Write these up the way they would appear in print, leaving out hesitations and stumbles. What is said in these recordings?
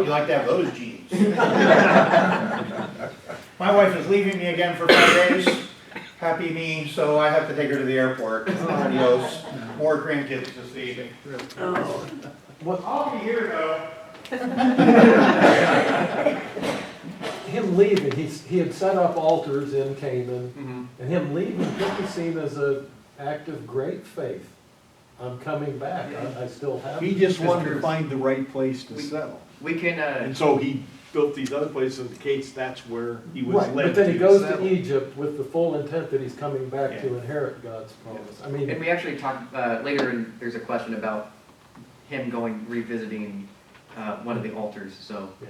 You like to have those jeans. My wife is leaving me again for 5 days. Happy me, so I have to take her to the airport. Adios. More grandkids to see. Oh. I'll be here though. Him leaving, he had set up altars in Canaan, Mhm. and him leaving could be seen as an act of great faith. I'm coming back, I still have. He just wanted to find the right place to settle. We can, And so he built these other places in case that's where he was Right, led but then he to goes to settle. Egypt with the full intent that he's coming back to Yeah. inherit God's promise. I mean, and we actually talked, later, and there's a question about him revisiting one of the altars, so yeah.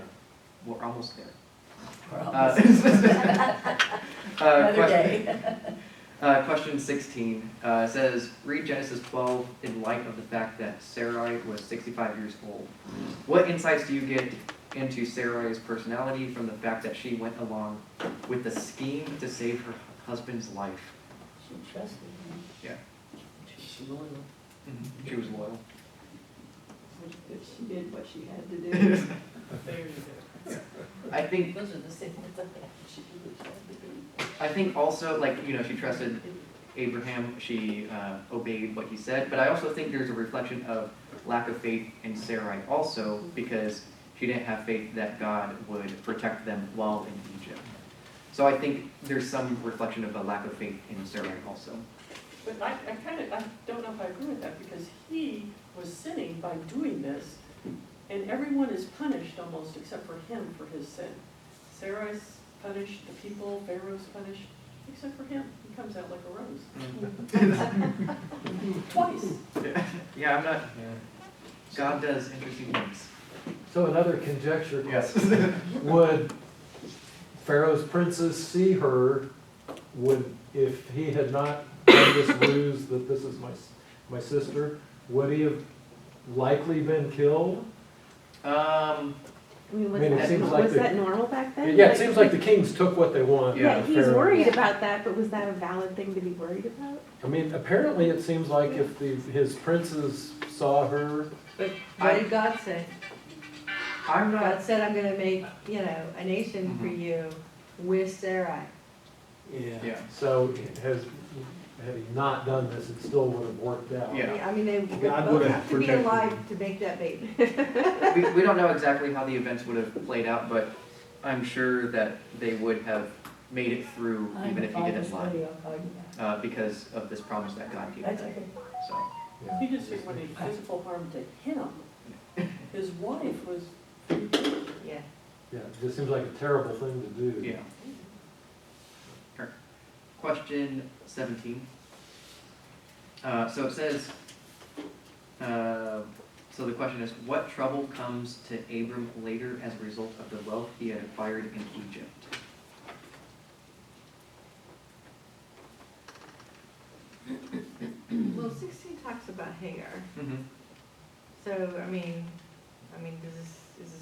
we're almost there. Another day. Question 16 says, read Genesis 12 in light of the fact that Sarai was 65 years old. What insights do you get into Sarai's personality from the fact that she went along with the scheme to save her husband's life? She trusted him. Yeah. She's loyal. She was loyal. She did what she had to do. I think Those are the same things I had. She did what she had to do. I think also, like, she trusted Abraham, she obeyed what he said, but I also think there's a reflection of lack of faith in Sarai also, because she didn't have faith that God would protect them while in Egypt. So I think there's some reflection of a lack of faith in Sarai also. But I don't know if I agree with that, because he was sinning by doing this, and everyone is punished almost except for him for his sin. Sarai's punished, the people, Pharaoh's punished, except for him. He comes out like a rose. Twice. Yeah, I'm not, God does interesting things. So another conjecture. Yes. Would Pharaoh's princes see her, if he had not done this ruse that this is my sister, would he have likely been killed? I mean, I mean, it seems like was the- that normal back then? Yeah, it seems like the kings took what they want. Yeah, Yeah, he's Pharaoh. worried about that, but was that a valid thing to be worried about? I mean, apparently it seems like if his princes saw her, But what did God say? I'm God not, said, I'm gonna make, a nation for you with Sarai. yeah. so had he not done this, it still would have worked out. Yeah. I mean, they would God both would have have to be protected alive them. to make that baby. We don't know exactly how the events would have played out, but I'm sure that they would have made it through even if he didn't lie, because of this promise that God gave That's them. okay. So, Yeah. He just didn't want any physical harm to him. His wife was, Yeah. Yeah, it just seems like a terrible thing to do. yeah. Sure. Question 17. So it says, so the question is, what trouble comes to Abram later as a result of the wealth he had acquired in Egypt? Well, 16 talks about Hagar. Mm-hmm. So, I mean, is this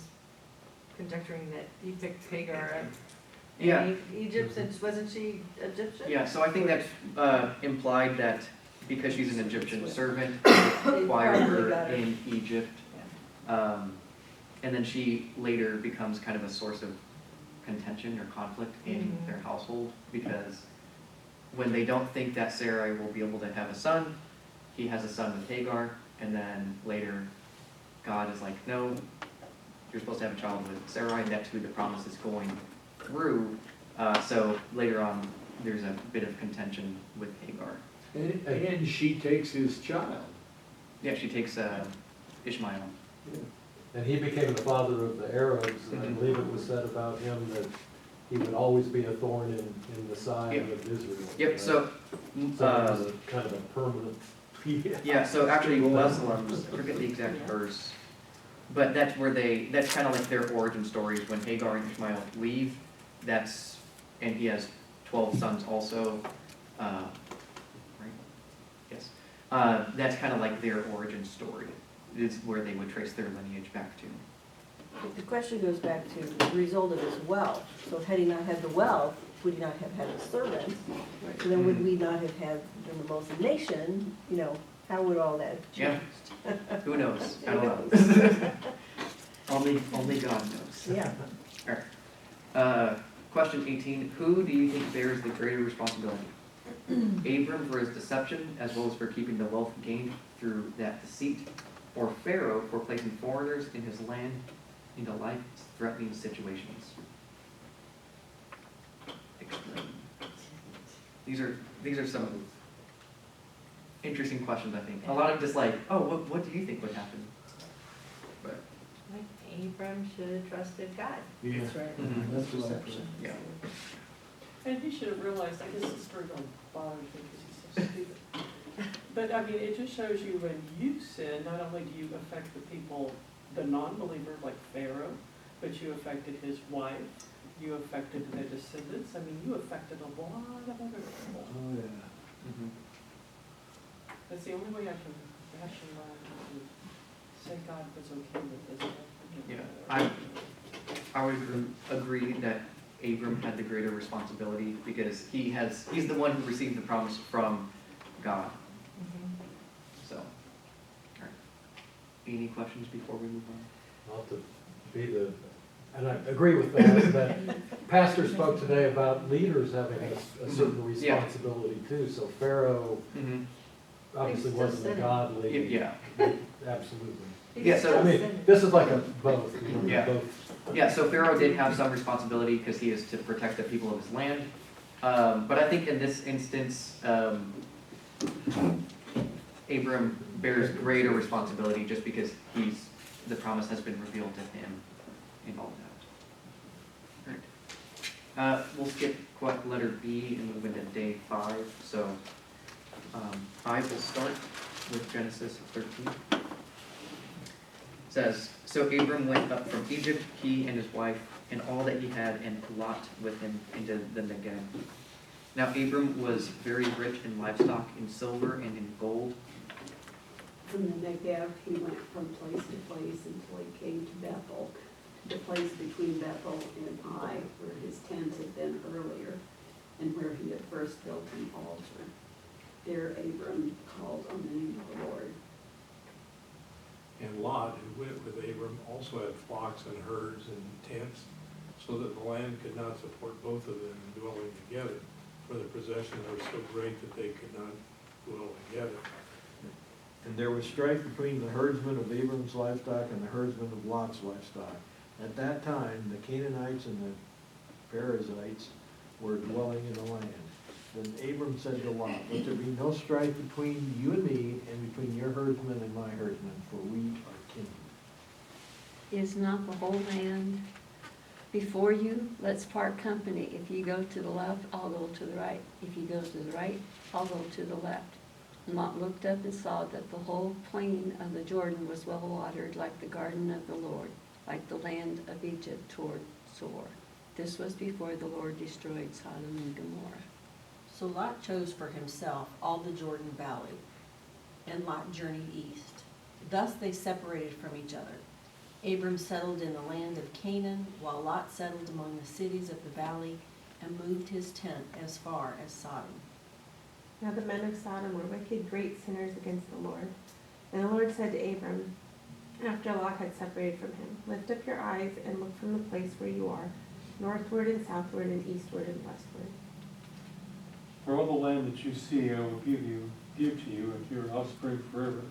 conjecturing that he picked Hagar up Yeah. in Egypt, since wasn't she Egyptian? Yeah, so I think that's implied that because she's an Egyptian servant, They acquired probably her got her. in Egypt. And then she later becomes kind of a source of contention or conflict in Mhm. their household, because when they don't think that Sarai will be able to have a son, he has a son with Hagar, and then later God is like, no, you're supposed to have a child with Sarai, and that's who the promise is going through. So later on, there's a bit of contention with Hagar. And she takes his child. Yeah, she takes Ishmael. And he became the father of the Arabs, and I Mhm. believe it was said about him that he would always be a thorn in the side Yep. of Israel. Yep, right? so, So it was a kind of a permanent. yeah, so actually Muslims, I forget the exact verse, but that's where that's kind of like their origin stories. When Hagar and Ishmael leave, and he has 12 sons also, right? Yes. That's kind of like their origin story, is where they would trace their lineage back to. But the question goes back to the result of his wealth. So had he not had the wealth, would he not have had the servants? So then would we not have had the Muslim nation? How would all that have Yeah. changed? Who knows? I don't know. Only God knows. Yeah. Question 18, who do you think bears the greater responsibility? Abram for his deception, as well as for keeping the wealth gained through that deceit, or Pharaoh for placing foreigners in his land into life-threatening situations? Explain. These are some interesting questions, I think. A lot of just like, oh, what do you think would happen? But Like Abram should have trusted God. Yeah. That's right. Mhm. That's what I Perception. Yeah. And he should have realized, I guess this story don't bother me because he's so stupid. But I mean, it just shows you when you sin, not only do you affect the people, the non-believer like Pharaoh, but you affected his wife, you affected their descendants, I mean, you affected a lot of other people. Oh, yeah. Mhm. That's the only way I can rationalize and say God was okay with this. Yeah, I would agree that Abram had the greater responsibility because he's the one who received the promise from God. So, all right. Any questions before we move on? Not to be the, and I agree with that, but Pastor spoke today about leaders having a certain responsibility too, so Pharaoh Mm-hmm. obviously He's still wasn't a sinning. godly. Yeah. Absolutely. Yeah, so- I mean, this is like a both, you know, Yeah. both. Yeah, so Pharaoh did have some responsibility because he is to protect the people of his land. But I think in this instance, Abram bears greater responsibility just because the promise has been revealed to him and all that. All right. We'll skip letter B and move into day 5. So I will start with Genesis 13. It says, so Abram went up from Egypt, he and his wife, and all that he had, and Lot with him into the Negev. Now Abram was very rich in livestock, in silver, and in gold. From the Negev, he went from place to place until he came to Bethel, the place between Bethel and Ai, where his tent had been earlier, and where he had first built an altar. There Abram called on the name of the Lord. And Lot, who went with Abram, also had flocks and herds and tents, so that the land could not support both of them dwelling together, for the possessions were so great that they could not dwell together. And there was strife between the herdsmen of Abram's livestock and the herdsmen of Lot's livestock. At that time, the Canaanites and the Perizzites were dwelling in the land. Then Abram said to Lot, let there be no strife between you and me, and between your herdsmen and my herdsmen, for we are kin. Is not the whole land before you? Let's part company. If you go to the left, I'll go to the right. If you go to the right, I'll go to the left. And Lot looked up and saw that the whole plain of the Jordan was well watered, like the garden of the Lord, like the land of Egypt toward Zoar. This was before the Lord destroyed Sodom and Gomorrah. So Lot chose for himself all the Jordan Valley, and Lot journeyed east. Thus they separated from each other. Abram settled in the land of Canaan, while Lot settled among the cities of the valley and moved his tent as far as Sodom. Now the men of Sodom were wicked, great sinners against the Lord. And the Lord said to Abram, after Lot had separated from him, lift up your eyes and look from the place where you are, northward and southward and eastward and westward. For all the land that you see, I will give to you and to your offspring forever.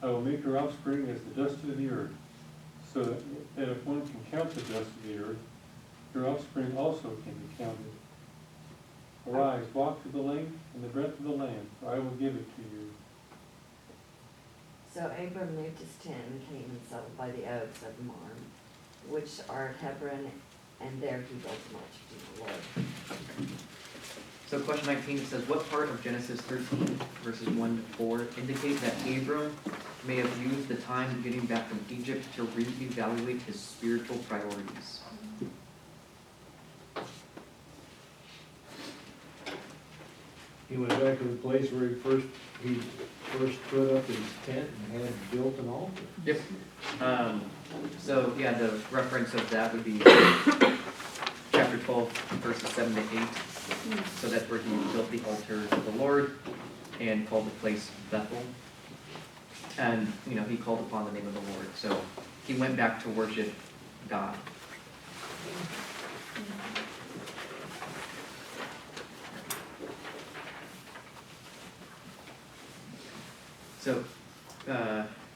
I will make your offspring as the dust of the earth, so that if one can count the dust of the earth, your offspring also can be counted. Arise, walk through the length and the breadth of the land, for I will give it to you. So Abram moved his tent and came and settled by the oaks of Mamre, which are at Hebron, and there he built an altar to the Lord. So question 19, it says, what part of Genesis 13, verses 1 to 4, indicate that Abram may have used the time getting back from Egypt to reevaluate his spiritual priorities? He went back to the place where he first put up his tent and had built an altar. Yep. So yeah, the reference of that would be chapter 12, verses 7 to 8. So that's where he built the altar to the Lord and called the place Bethel. And, he called upon the name of the Lord. So he went back to worship God. So,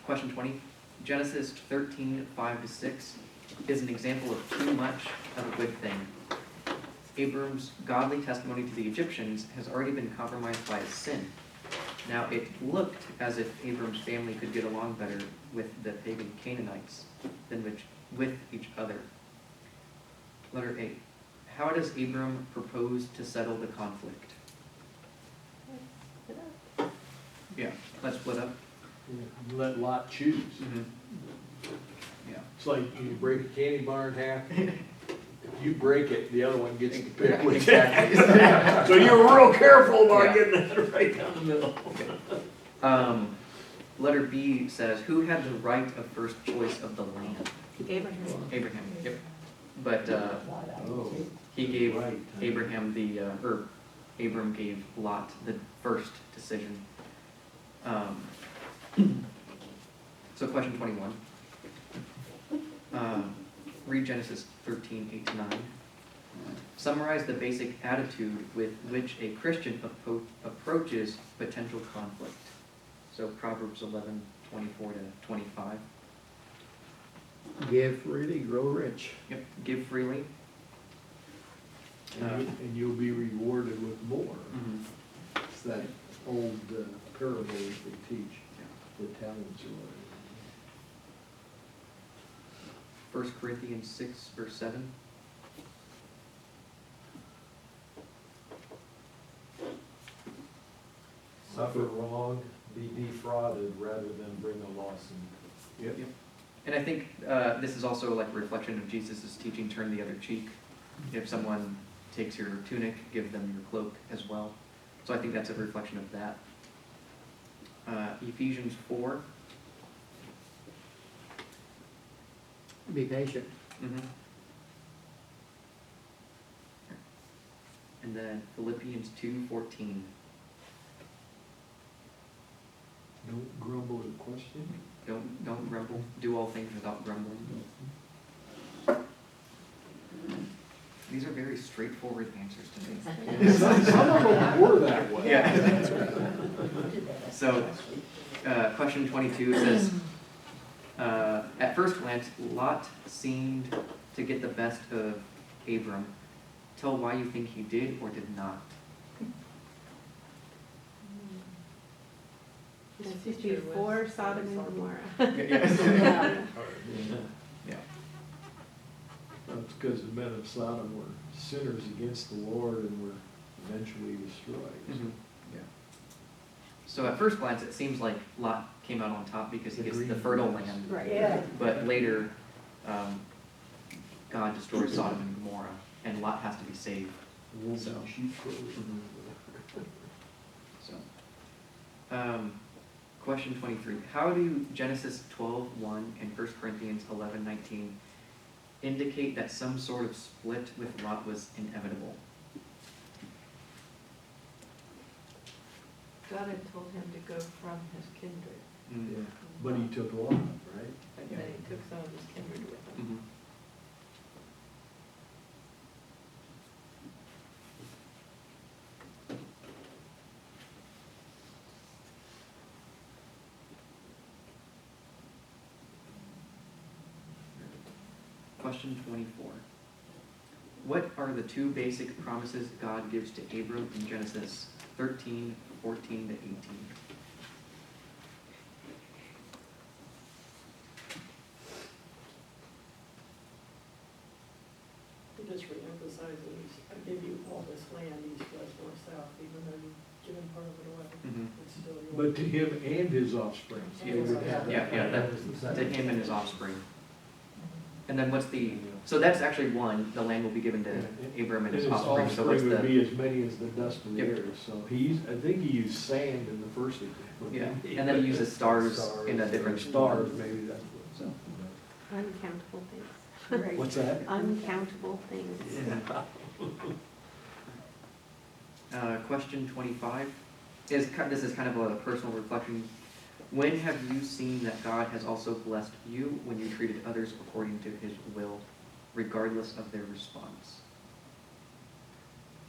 question 20, Genesis 13, 5-6 is an example of too much of a good thing. Abram's godly testimony to the Egyptians has already been compromised by his sin. Now, it looked as if Abram's family could get along better with the pagan Canaanites than with each other. Letter A. How does Abram propose to settle the conflict? Yeah, let's split up. You let Lot choose. Mm-hmm. Yeah. It's like you break a candy bar in half. If you break it, the other one gets to pick which half. So you're real careful about Yeah. getting that right down the middle. Letter B says, who had the right of first choice of the land? Abraham. Abraham, yep. But Oh, he gave right. Abraham or Abram gave Lot the first decision. So question 21. Read Genesis 13, 8-9. Summarize the basic attitude with which a Christian approaches potential conflict. So Proverbs 11, 24-25. Give freely, grow rich. Yep, give freely. And you'll be rewarded with more. Mhm. It's that old parable that they teach, the talents or whatever. 1 Corinthians 6, verse 7. Suffer wrong, be defrauded rather than bring a lawsuit. Yep. And I think this is also like a reflection of Jesus' teaching, turn the other cheek. If someone takes your tunic, give them your cloak as well. So I think that's a reflection of that. Ephesians 4. Be patient. Mm-hmm. And then Philippians 2:14. Don't grumble at question. Don't grumble. Do all things without grumbling. These are very straightforward answers to me. Some of them were that way. Yeah. So, question 22 says, at first glance, Lot seemed to get the best of Abram. Tell why you think he did or did not. This is before Sodom and Gomorrah. Yeah. That's because the men of Sodom were sinners against the Lord and were eventually destroyed. Mhm. Yeah. So at first glance, it seems like Lot came out on top because he gets the fertile land. Right. Yeah. But later, God destroys Sodom and Gomorrah, and Lot has to be saved. Wolves So. in sheep clothing. So, question 23. How do Genesis 12:1 and 1 Corinthians 11:19 indicate that some sort of split with Lot was inevitable? God had told him to go from his kindred, Yeah, but he took Lot, right? but then he took some of his kindred with him. Mhm. Question 24. What are the two basic promises God gives to Abram in Genesis 13, 14-18? He just reemphasizes, I give you all this land, east, west, north, south, even though you've given part of it away. Mhm. It's still yours. But to him and his offspring. Yeah. They would have Yeah, that. to him and his offspring. And then what's so that's actually one, the land will be given to Abram and his offspring. So what's would the, be as many as the dust of the Yep. air. So I think he used sand in the first example. yeah, and then he uses stars in a different Stars, maybe that's what. So, Uncountable things. What's that? Uncountable things. question 25 this is kind of a personal reflection. When have you seen that God has also blessed you when you treated others according to his will, regardless of their response?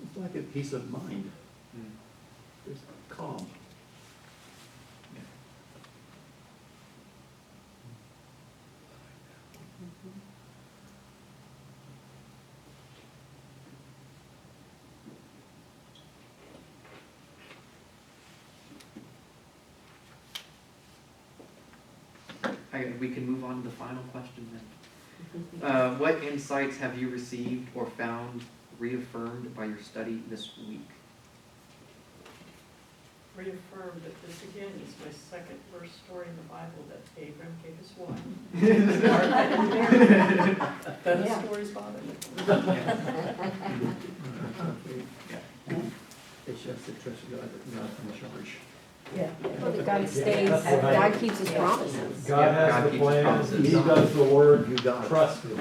It's like a peace of mind. Hmm. There's calm. We can move on to the final question then. What insights have you received or found reaffirmed by your study this week? Reaffirmed that this again is my second verse story in the Bible that Abram gave his wife. Those Yeah. stories bother me. It's just to trust God, not in charge. Well, that God stays, That's what I- God keeps his promises. God Yeah, has God the keeps plan, promises. he does the work, You got it. trust him.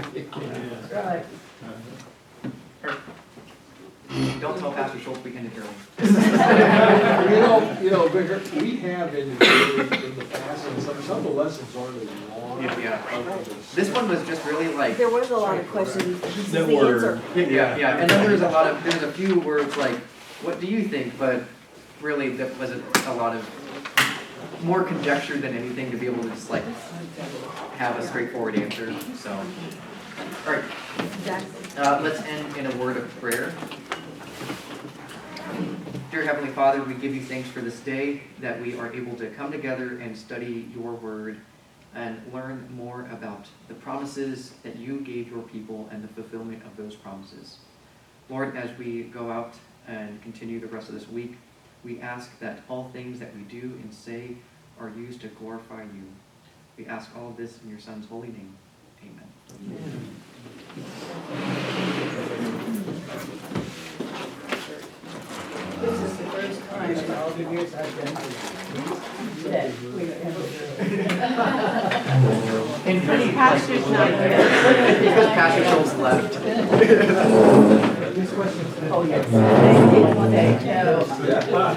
Right. Don't tell Pastor Schultz we ended early. You know, Vicar, we have in the past, and some of the lessons aren't as long. Yeah. This one was just really like, There was a lot of questions, this is That the were- answer. yeah, and then there's a few words like, what do you think? But really, that wasn't a lot of, more conjecture than anything to be able to just like have a straightforward answer, so. All right, let's end in a word of prayer. Dear Heavenly Father, we give you thanks for this day, that we are able to come together and study your word and learn more about the promises that you gave your people and the fulfillment of those promises. Lord, as we go out and continue the rest of this week, we ask that all things that we do and say are used to glorify you. We ask all of this in your Son's holy name. Amen. This is the first time in all the years I've been here that we ever. And really, Pastor's not here. because Pastor Schultz left. Oh, yes. They,